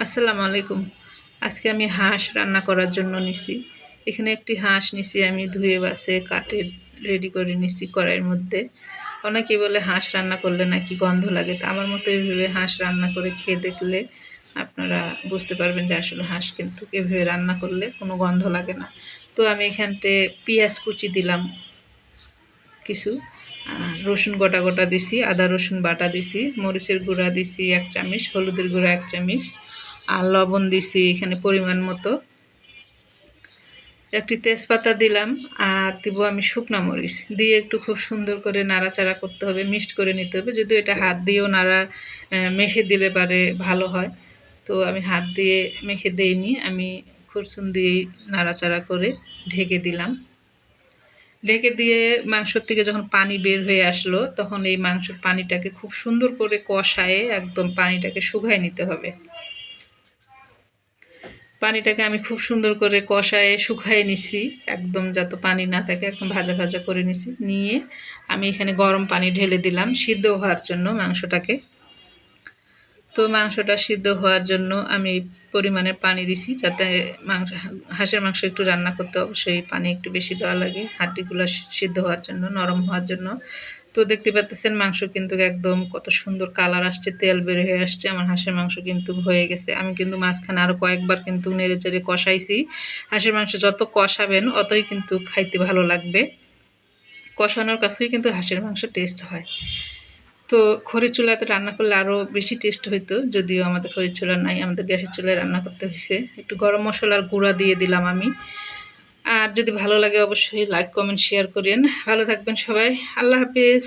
আসসালামু আলাইকুম। আজকে আমি হাঁস রান্না করার জন্য নিছি। এখানে একটি হাঁস নিছি, আমি ধুয়ে বাছে কাটে রেডি করে নিছি কড়াইয়ের মধ্যে। অনেকেই বলে হাঁস রান্না করলে নাকি গন্ধ লাগে, তো আমার মতো এইভাবে হাঁস রান্না করে খেয়ে দেখলে আপনারা বুঝতে পারবেন যে আসলে হাঁস কিন্তু এভাবে রান্না করলে কোনো গন্ধ লাগে না। তো আমি এখানতে পেঁয়াজ কুচি দিলাম কিছু, রসুন গোটা গোটা দিছি, আদা রসুন বাটা দিছি, মরিচের গুঁড়া দিছি 1 চামচ, হলুদের গুঁড়া 1 চামচ, আর লবণ দিছি এখানে পরিমাণ মতো। একটি তেজপাতা দিলাম, আর দিব আমি শুকনা মরিচ দিয়ে একটু খুব সুন্দর করে নাড়াচাড়া করতে হবে, মিক্সড করে নিতে হবে। যদিও এটা হাত দিয়েও মেখে দিলে পারে ভালো হয়, তো আমি হাত দিয়ে মেখে দিইনি, আমি খুরসুন দিয়েই নাড়াচাড়া করে ঢেকে দিলাম। ঢেকে দিয়ে মাংসর থেকে যখন পানি বের হয়ে আসলো, তখন এই মাংসের পানিটাকে খুব সুন্দর করে কষায়ে একদম পানিটাকে শুকায় নিতে হবে। পানিটাকে আমি খুব সুন্দর করে কষায়ে শুকায়ে নিছি, একদম যাতে পানি না থাকে, একদম ভাজা ভাজা করে নিছি। নিয়ে আমি এখানে গরম পানি ঢেলে দিলাম সিদ্ধ হওয়ার জন্য মাংসটাকে। তো মাংসটা সিদ্ধ হওয়ার জন্য আমি পরিমাণে পানি দিছি, যাতে হাঁসের মাংস একটু রান্না করতে অবশ্যই পানি একটু বেশি দেওয়া লাগে, হাড্ডিগুলো সিদ্ধ হওয়ার জন্য, নরম হওয়ার জন্য। তো দেখতে পাচ্ছেন মাংস কিন্তু একদম কত সুন্দর কালার আসছে, তেল বের হয়ে আসছে। আমার হাঁসের মাংস কিন্তু হয়ে গেছে। আমি কিন্তু মাঝখানে আরও কয়েকবার কিন্তু নেড়ে চেড়ে কষাইছি। হাঁসের মাংস যত কষাবেন অতই কিন্তু খাইতে ভালো লাগবে। কষানোর কাছেই কিন্তু হাঁসের মাংস টেস্ট হয়। তো খড়ির চুলাতে রান্না করলে আরও বেশি টেস্ট হইতো, যদিও আমাদের খড়ির চুলা নাই, আমাদের গ্যাসের চুলায় রান্না করতে হয়েছে। একটু গরম মশলার গুঁড়া দিয়ে দিলাম আমি। আর যদি ভালো লাগে অবশ্যই লাইক কমেন্ট শেয়ার করেন। ভালো থাকবেন সবাই। আল্লাহ হাফেজ।